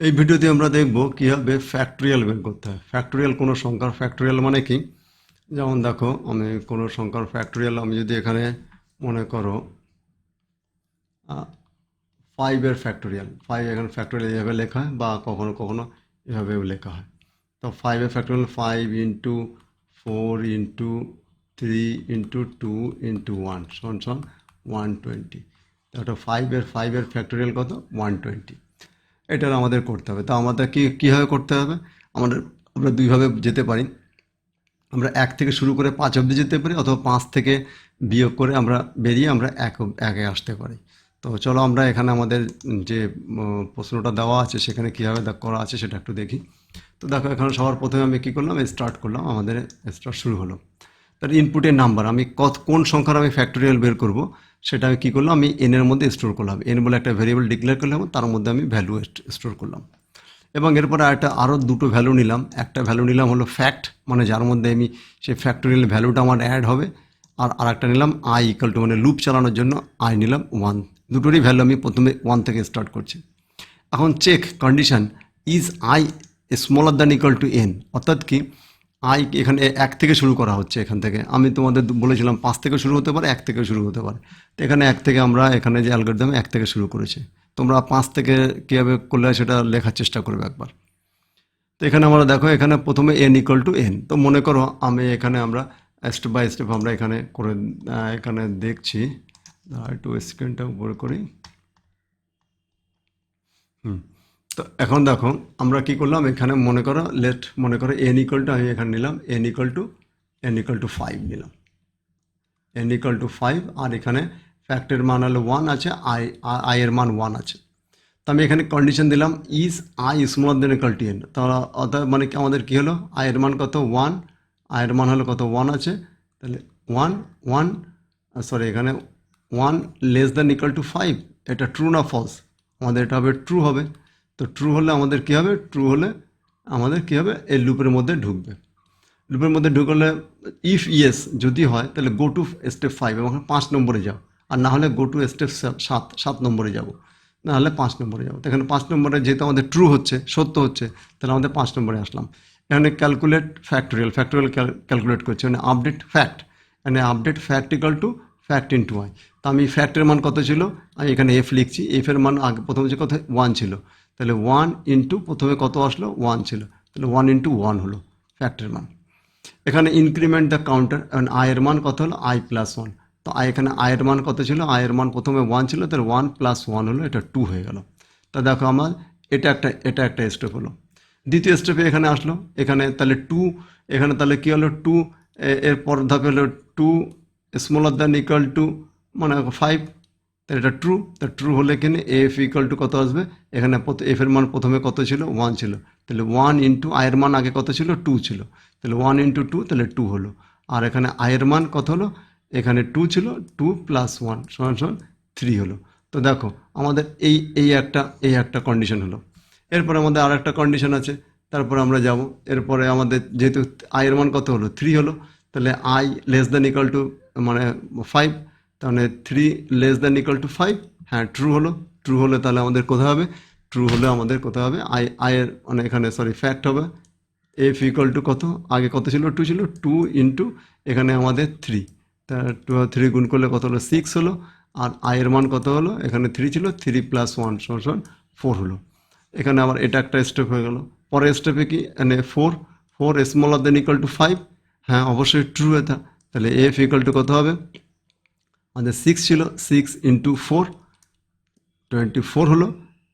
এই ভিডিওতে আমরা দেখব কীভাবে ফ্যাক্টরিয়াল বের করতে হয়। ফ্যাক্টরিয়াল কোনো সংখ্যার ফ্যাক্টরিয়াল মানে কি, যেমন দেখো আমি কোনো সংখ্যার ফ্যাক্টরিয়াল আমি যদি এখানে মনে করো 5-এর ফ্যাক্টরিয়াল, 5 এখানে ফ্যাক্টরিয়াল এভাবে লেখা হয় বা কখনো কখনো এভাবেও লেখা হয়। তো 5-এর factorial 5 into 4 into 3 into 2 into 1 সমান সমান 120। তো ওটা 5-এর ফ্যাক্টরিয়াল কত? 120। এটা আমাদের করতে হবে। তো আমাদের কীভাবে করতে হবে? আমরা দুইভাবে যেতে পারি। আমরা 1 থেকে শুরু করে 5 অবধি যেতে পারি, অথবা 5 থেকে বিয়োগ করে আমরা বেরিয়ে আমরা একে আসতে পারি। তো চলো আমরা এখানে আমাদের যে প্রশ্নটা দেওয়া আছে সেখানে কীভাবে করা আছে সেটা একটু দেখি। তো দেখো এখানে সবার প্রথমে আমি কী করলাম, স্টার্ট করলাম, আমাদের স্টার্ট শুরু হলো। তার ইনপুটের নাম্বার আমি কোন সংখ্যার আমি ফ্যাক্টরিয়াল বের করব সেটা আমি কী করলাম, আমি এনের মধ্যে স্টোর করলাম। এন বলে একটা ভেরিয়েবল ডিক্লেয়ার করলাম, তার মধ্যে আমি ভ্যালু স্টোর করলাম। এবং এরপরে আরও দুটো ভ্যালু নিলাম। একটা ভ্যালু নিলাম হলো ফ্যাক্ট, মানে যার মধ্যে আমি সেই ফ্যাক্টরিয়াল ভ্যালুটা আমার অ্যাড হবে। আর আরেকটা নিলাম আই ইকাল টু, মানে লুপ চালানোর জন্য আই নিলাম 1। দুটোরই ভ্যালু আমি প্রথমে 1 থেকে স্টার্ট করছি। এখন check condition is i smaller than equal to n, অর্থাৎ কি আই এখানে 1 থেকে শুরু করা হচ্ছে। এখান থেকে আমি তোমাদের বলেছিলাম 5 থেকে শুরু হতে পারে, 1 থেকে শুরু হতে পারে। তো এখানে 1 থেকে আমরা এখানে যে অ্যালগরিদম 1 থেকে শুরু করেছি। তোমরা 5 থেকে কীভাবে করলে সেটা লেখার চেষ্টা করবে একবার। তো এখানে আমরা দেখো এখানে প্রথমে এন ইকাল টু এন। তো মনে করো আমি এখানে আমরা স্টেপ বাই স্টেপ আমরা এখানে করে এখানে দেখছি। একটু স্ক্রিনটা উপরে করি। তো এখন দেখো আমরা কি করলাম, এখানে মনে করো এন ইকাল টু, আমি এখানে নিলাম এন ইকাল টু 5 নিলাম, এন ইকাল টু 5। আর এখানে ফ্যাক্টের মান হলো 1 আছে, আই এর মান 1 আছে। তো আমি এখানে কন্ডিশন দিলাম is i smaller then equal to N. তাহলে অর্থাৎ মানে কি আমাদের কী হলো, আয়ের মান কত? 1। আয়ের মান হলো কত? 1 আছে। তাহলে 1 সরি এখানে 1 লেস দেন ইকাল টু 5। এটা ট্রু না ফলস? আমাদের এটা হবে ট্রু হবে। তো ট্রু হলে আমাদের কী হবে? ট্রু হলে আমাদের কী হবে? এই লুপের মধ্যে ঢুকবে। লুপের মধ্যে ঢুকলে ইফ ইয়েস যদি হয় তাহলে গো টু স্টেপ 5 এবং 5 নম্বরে যাও। আর না হলে গো টু স্টেপ 7 নম্বরে যাব, না হলে 5 নম্বরে যাবো। তো এখানে 5 নম্বরে যেহেতু আমাদের ট্রু হচ্ছে, সত্য হচ্ছে, তাহলে আমাদের 5 নম্বরে আসলাম। এখানে ক্যালকুলেট ফ্যাক্টরিয়াল ক্যালকুলেট করছে, মানে আপডেট ফ্যাক্ট, মানে update fact equal to fact into y. তো আমি ফ্যাক্টের মান কত ছিল, আমি এখানে এফ লিখছি। এফের মান আগে প্রথমে যে কত 1 ছিল, তাহলে 1 ইন্টু প্রথমে কত আসলো 1 ছিল, তাহলে 1 ইন্টু 1 হলো ফ্যাক্টের মান। এখানে ইনক্রিমেন্ট দ্য কাউন্টার, আয়ের মান কত হলো আই প্লাস 1। তো এখানে আয়ের মান কত ছিল, আয়ের মান প্রথমে 1 ছিল, তাহলে 1 প্লাস 1 হলো, এটা 2 হয়ে গেল। তা দেখো আমার এটা একটা স্টেপ হলো। দ্বিতীয় স্টেপে এখানে আসলো, এখানে তাহলে 2, এখানে তাহলে কী হলো 2, এরপর ধাপে হলো 2 স্মলার দ্যান ইকাল টু মানে 5। তাহলে এটা ট্রু। তা ট্রু হলে এখানে এফ ইকাল টু কত আসবে, এখানে এফের মান প্রথমে কত ছিল 1 ছিল, তাহলে 1 ইন্টু আয়ের মান আগে কত ছিল 2 ছিল, তাহলে 1 ইন্টু 2 তাহলে 2 হলো। আর এখানে আয়ের মান কত হলো, এখানে 2 ছিল, 2 প্লাস 1 সমান সমান 3 হলো। তো দেখো আমাদের এই একটা কন্ডিশন হলো। এরপরে আমাদের আর একটা কন্ডিশন আছে, তারপরে আমরা যাব। এরপরে আমাদের যেহেতু আয়ের মান কত হলো 3 হলো, তাহলে I less than equal two মানে 5, তাহলে 3 লেস দ্যান ইকাল টু 5। হ্যাঁ ট্রু হলো। ট্রু হলে তাহলে আমাদের কোথায় হবে, ট্রু হলে আমাদের কোথায় হবে আয়ের মানে এখানে ফ্যাক্ট হবে এফ ইকাল টু কত, আগে কত ছিল 2 ছিল, 2 ইন্টু এখানে আমাদের 3, তা 3 গুণ করলে কত হলো 6 হলো। আর আয়ের মান কত হলো, এখানে 3 ছিল, 3 প্লাস 1 সমান 4 হলো। এখানে আবার এটা একটা স্টেপ হয়ে গেল। পরের স্টেপে কি, মানে 4 স্মলার দেন ইকাল টু 5। হ্যাঁ অবশ্যই ট্রু এটা। তাহলে এফ ইকাল টু কত হবে, আমাদের 6 ছিল, 6 ইন্টু 4 24 হলো।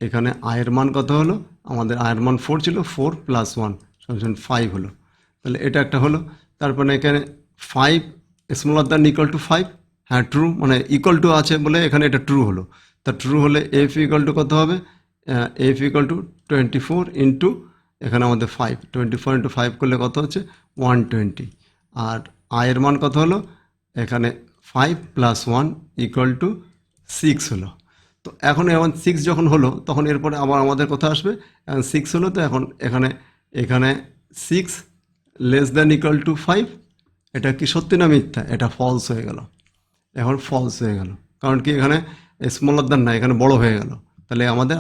এখানে আয়ের মান কত হলো, আমাদের আয়ের মান 4 ছিল, 4 প্লাস 1 সমান 5 হলো। তাহলে এটা একটা হলো। তারপরে এখানে 5 স্মলার দ্যান ইকাল টু 5। হ্যাঁ ট্রু, মানে ইকাল টু আছে বলে এখানে এটা ট্রু হলো। তা ট্রু হলে এফ ইকাল টু কত হবে, এফ ইকাল টু 24 ইন্টু এখানে আমাদের 5, 24 ইন্টু 5 করলে কত হচ্ছে 120। আর আয়ের মান কত হলো, এখানে 5 প্লাস 1 ইকুয়াল টু 6 হলো। তো এখন 6 যখন হলো তখন এরপরে আবার আমাদের কোথায় আসবে, 6 হলো। তো এখন এখানে 6 লেস দ্যান ইকুয়াল টু 5, এটা কি সত্যি না মিথ্যা, এটা ফলস হয়ে গেল। এখন ফলস হয়ে গেল, কারণ কি এখানে স্মলার দ্যান না, এখানে বড় হয়ে গেল। তাহলে আমাদের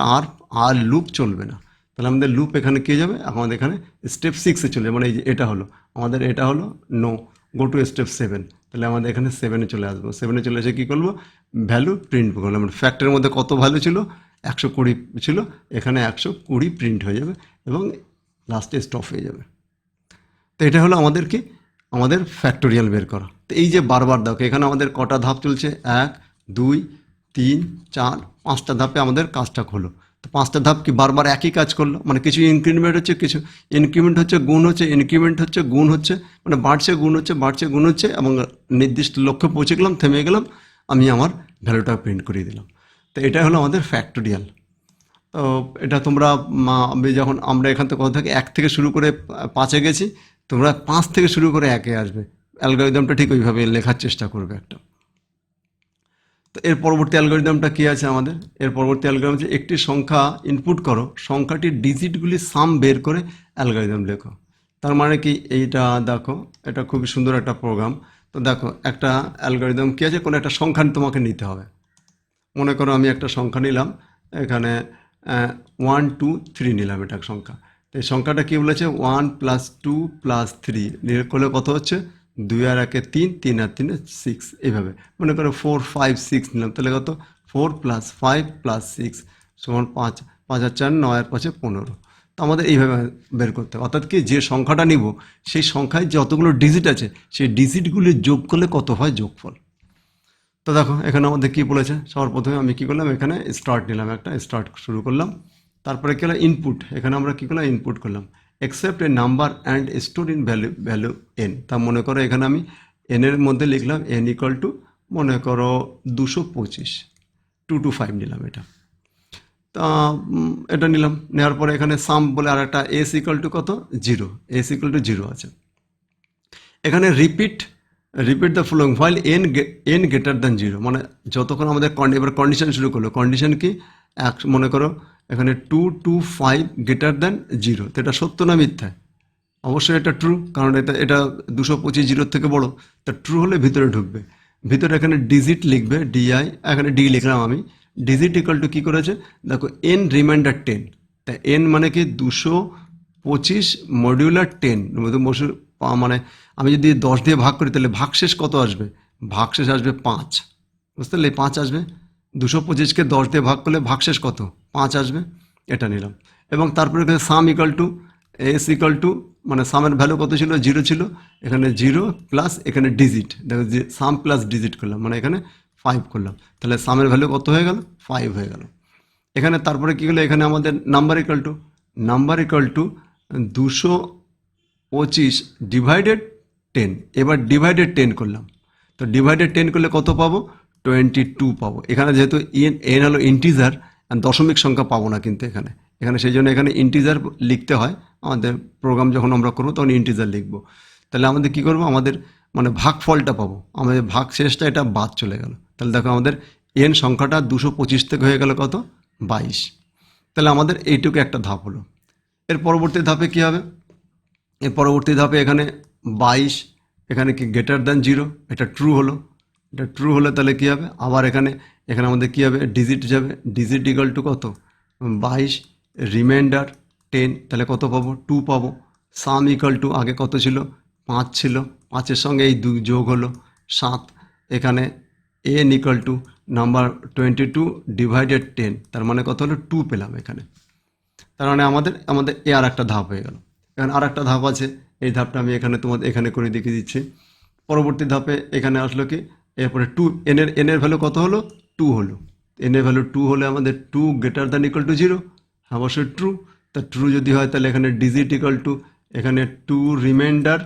আর লুপ চলবে না। তো তাহলে আমাদের লুপ এখানে কী যাবে, আমাদের এখানে স্টেপ 6-এ চলে যাবে, মানে এই যে এটা হলো আমাদের, এটা হলো নো, গো টু স্টেপ 7, তাহলে আমাদের এখানে 7-এ চলে আসবো। 7-এ চলে এসে কী করবো, ভ্যালু প্রিন্ট করলাম, মানে ফ্যাক্টরের মধ্যে কত ভ্যালু ছিল, 120 ছিল, এখানে 120 প্রিন্ট হয়ে যাবে এবং লাস্টে স্টপ হয়ে যাবে। তো এটা হলো আমাদের কি, আমাদের ফ্যাক্টোরিয়াল বের করা। তো এই যে বারবার দেখো এখানে আমাদের কটা ধাপ চলছে, 1 2 3 4 5টা ধাপে আমাদের কাজটা হলো। তো 5টা ধাপ কি বারবার একই কাজ করলো, মানে কিছু ইনক্রিমেন্ট হচ্ছে, কিছু ইনক্রিমেন্ট হচ্ছে, গুণ হচ্ছে, ইনক্রিমেন্ট হচ্ছে, গুণ হচ্ছে, মানে বাড়ছে গুণ হচ্ছে, বাড়ছে গুণ হচ্ছে, এবং নির্দিষ্ট লক্ষ্যে পৌঁছে গেলাম, থেমে গেলাম, আমি আমার ভ্যালুটা প্রিন্ট করিয়ে দিলাম। তো এটা হলো আমাদের ফ্যাক্টোরিয়াল। তো এটা তোমরা আমি যখন আমরা এখান থেকে কথা থেকে 1 থেকে শুরু করে 5-এ গেছি, তোমরা 5 থেকে শুরু করে 1-এ আসবে, অ্যালগরিদমটা ঠিক ওইভাবে লেখার চেষ্টা করবে একটা। তো এর পরবর্তী অ্যালগরিদমটা কী আছে আমাদের, এর পরবর্তী অ্যালগরিদম হচ্ছে একটি সংখ্যা ইনপুট করো, সংখ্যাটির ডিজিটগুলি সাম বের করে অ্যালগরিদম লেখো। তার মানে কি, এইটা দেখো, এটা খুবই সুন্দর একটা প্রোগ্রাম। তো দেখো একটা অ্যালগরিদম কী আছে, কোনো একটা সংখ্যা তোমাকে নিতে হবে। মনে করো আমি একটা সংখ্যা নিলাম, এখানে 1 2 3 নিলাম, এটা সংখ্যা। তো এই সংখ্যাটা কী বলেছে, 1 + 2 + 3 নিয়ে করলে কত হচ্ছে, 2 আর 1 3, 3 আর 3 6, এইভাবে। মনে করো 4 5 6 নিলাম, তাহলে কত, 4 + 5 + 6 সমান 5, 5 আর 4 9 আর 5 15। তো আমাদের এইভাবে বের করতে হবে, অর্থাৎ কি যে সংখ্যাটা নিব সেই সংখ্যায় যতগুলো ডিজিট আছে সেই ডিজিটগুলি যোগ করলে কত হয় যোগফল। তো দেখো এখানে আমাদের কী বলেছে, সবার প্রথমে আমি কী করলাম, এখানে স্টার্ট নিলাম, একটা স্টার্ট শুরু করলাম। তারপরে কী হলো, ইনপুট, এখানে আমরা কী করলাম, ইনপুট করলাম, accept A number and store in value N. তা মনে করো এখানে আমি এনের মধ্যে লিখলাম n = মনে করো 225, 2 to 5 নিলাম এটা। তা এটা নিলাম, নেওয়ার পরে এখানে সাম বলে আর একটা s = কত, 0, s = 0 আছে। এখানে repeat the following while n greater than 0, মানে যতক্ষণ আমাদের এবার কন্ডিশন শুরু করলো, কন্ডিশন কি, মনে করো এখানে 2 to 5 গ্রেটার দ্যান 0, তো এটা সত্য না মিথ্যা, অবশ্যই এটা ট্রু, কারণ এটা 225 0 থেকে বড়, তা ট্রু হলে ভিতরে ঢুকবে। ভিতরে এখানে ডিজিট লিখবে, ডিআই, এখানে ডি লিখলাম আমি, ডিজিট = কী করেছে দেখো, n রিমাইন্ডার 10, তা n মানে কি 225 মডিউলার 10, মানে আমি যদি 10 দিয়ে ভাগ করি তাহলে ভাগশেষ কত আসবে, ভাগশেষ আসবে 5, বুঝতে পারলে, 5 আসবে, 225-কে 10 দিয়ে ভাগ করলে ভাগশেষ কত, 5 আসবে, এটা নিলাম। এবং তারপরে সাম s = মানে সামের ভ্যালু কত ছিল, 0 ছিল, এখানে 0 প্লাস এখানে ডিজিট, দেখো যে সাম প্লাস ডিজিট করলাম, মানে এখানে 5 করলাম, তাহলে সামের ভ্যালু কত হয়ে গেল, 5 হয়ে গেল। এখানে তারপরে কী হলো, এখানে আমাদের নাম্বার = 225 ডিভাইডেড 10, এবার ডিভাইডেড 10 করলাম, তো ডিভাইডেড 10 করলে কত পাবো, 22 পাবো। এখানে যেহেতু n হলো ইন্টিজার, দশমিক সংখ্যা পাবো না কিন্তু এখানে সেই জন্য এখানে ইন্টিজার লিখতে হয়, আমাদের প্রোগ্রাম যখন আমরা করবো তখন ইন্টিজার লিখবো। তাহলে আমাদের কী করবো, আমাদের মানে ভাগফলটা পাবো, আমাদের ভাগ শেষটা এটা বাদ চলে গেল, তাহলে দেখো আমাদের n সংখ্যাটা 225 থেকে হয়ে গেল কত, 22। তাহলে আমাদের এইটুকু একটা ধাপ হলো। এর পরবর্তী ধাপে কী হবে, এর পরবর্তী ধাপে এখানে 22, এখানে কি গ্রেটার দ্যান 0, এটা ট্রু হলো, এটা ট্রু হলে তাহলে কী হবে, আবার এখানে আমাদের কী হবে, ডিজিট যাবে, ডিজিট = কত, 22 রিমাইন্ডার 10, তাহলে কত পাবো, 2 পাবো। সাম = আগে কত ছিল, 5 ছিল, 5-এর সঙ্গে এই 2 যোগ হলো 7, এখানে n = নাম্বার 22 ডিভাইডেড 10, তার মানে কত হলো, 2 পেলাম এখানে। তার মানে আমাদের এ আর একটা ধাপ হয়ে গেল। এখানে আর একটা ধাপ আছে, এই ধাপটা আমি তোমাদের এখানে করে দেখিয়ে দিচ্ছি। পরবর্তী ধাপে এখানে আসলো কি, এরপরে 2, এনের ভ্যালু কত হলো, 2 হলো, এনের ভ্যালু 2 হলে আমাদের 2 গ্রেটার দ্যান = 0, অবশ্যই ট্রু। তা ট্রু যদি হয় তাহলে এখানে ডিজিট = এখানে 2 রিমাইন্ডার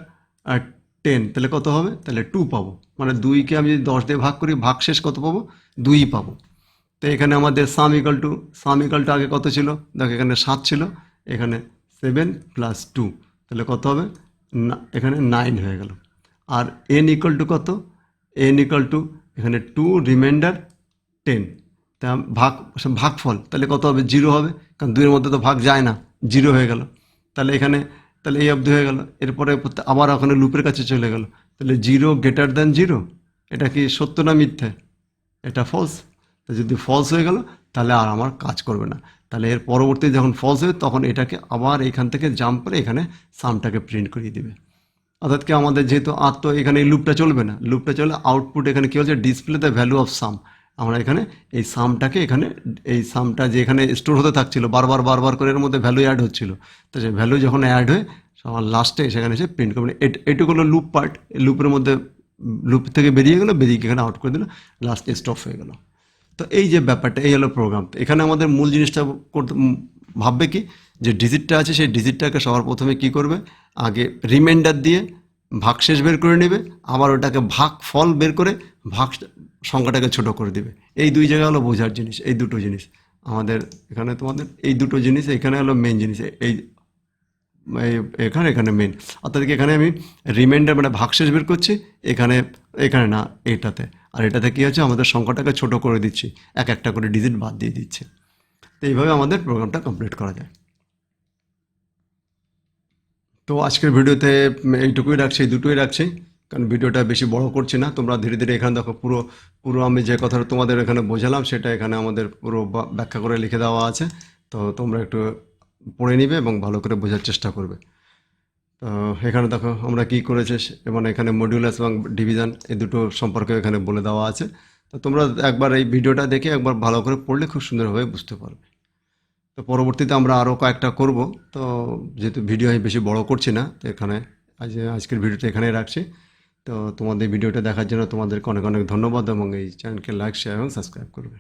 আর 10, তাহলে কত হবে, তাহলে 2 পাবো, মানে 2কে আমি যদি 10 দিয়ে ভাগ করি ভাগশেষ কত পাবো, 2 পাবো। তো এখানে আমাদের সাম = আগে কত ছিল, দেখো এখানে 7 ছিল, এখানে 7 + 2, তাহলে কত হবে, এখানে 9 হয়ে গেল। আর n = কত, n = এখানে 2 রিমাইন্ডার 10, তা ভাগফল তাহলে কত হবে, 0 হবে, কারণ 2-এর মধ্যে তো ভাগ যায় না, 0 হয়ে গেল। তাহলে এই অবধি হয়ে গেল। এরপরে আবার ওখানে লুপের কাছে চলে গেল, তাহলে 0 গ্রেটার দ্যান 0, এটা কি সত্য না মিথ্যে, এটা ফলস। তো যদি ফলস হয়ে গেল তাহলে আর আমার কাজ করবে না, তাহলে এর পরবর্তী যখন ফলস হবে তখন এটাকে আবার এখান থেকে জাম্প করে এখানে সামটাকে প্রিন্ট করিয়ে দিবে। অর্থাৎ কি আমাদের যেহেতু আর তো এখানে এই লুপটা চলবে না, লুপটা চলে আউটপুট এখানে কী হচ্ছে display the value of some. আমরা এখানে এই সামটাকে এখানে এই সামটা যে এখানে স্টোর হতে থাকছিল বারবার বারবার করে এর মধ্যে ভ্যালু অ্যাড হচ্ছিল, তো সেই ভ্যালু যখন অ্যাড হয়ে সবার লাস্টে সেখানে এসে প্রিন্ট করবে। এটুকু হলো লুপ পার্ট। লুপের মধ্যে লুপ থেকে বেরিয়ে গেলো, বেরিয়ে এখানে আউট করে দিল, লাস্টে স্টপ হয়ে গেল। তো এই যে ব্যাপারটা, এই হলো প্রোগ্রাম। তো এখানে আমাদের মূল জিনিসটা করতে ভাববে কি যে ডিজিটটা আছে সেই ডিজিটটাকে সবার প্রথমে কি করবে, আগে রিমাইন্ডার দিয়ে ভাগশেষ বের করে নেবে, আবার ওটাকে ভাগ ফল বের করে ভাগ সংখ্যাটাকে ছোট করে দেবে। এই দুই জায়গা হলো বোঝার জিনিস, এই দুটো জিনিস আমাদের এখানে, তোমাদের এই দুটো জিনিস এখানে হলো মেন জিনিস। এখানে এখানে মেন, অর্থাৎ কি এখানে আমি রিমাইন্ডার মানে ভাগশেষ বের করছি, এখানে এখানে না এটাতে, আর এটাতে কী হচ্ছে আমাদের সংখ্যাটাকে ছোট করে দিচ্ছি, এক একটা করে ডিজিট বাদ দিয়ে দিচ্ছে। তো এইভাবে আমাদের প্রোগ্রামটা কমপ্লিট করা যায়। তো আজকের ভিডিওতে এইটুকুই রাখছি, এই দুটোই রাখছি, কারণ ভিডিওটা বেশি বড় করছি না। তোমরা ধীরে ধীরে এখানে দেখো পুরো পুরো আমি যে কথাটা তোমাদের এখানে বোঝালাম সেটা এখানে আমাদের পুরো ব্যাখ্যা করে লিখে দেওয়া আছে। তো তোমরা একটু পড়ে নিবে এবং ভালো করে বোঝার চেষ্টা করবে। তো এখানে দেখো আমরা কী করেছে, মানে এখানে মডিউলাস এবং ডিভিশন এই দুটো সম্পর্কে এখানে বলে দেওয়া আছে। তো তোমরা একবার এই ভিডিওটা দেখে একবার ভালো করে পড়লে খুব সুন্দরভাবে বুঝতে পারবে। তো পরবর্তীতে আমরা আরও কয়েকটা করব। তো যেহেতু ভিডিও আমি বেশি বড় করছি না, তো এখানে আজকের ভিডিওটা এখানেই রাখছি। তো তোমাদের ভিডিওটা দেখার জন্য তোমাদেরকে অনেক অনেক ধন্যবাদ, এবং এই চ্যানেলকে লাইক, শেয়ার এবং সাবস্ক্রাইব করবে।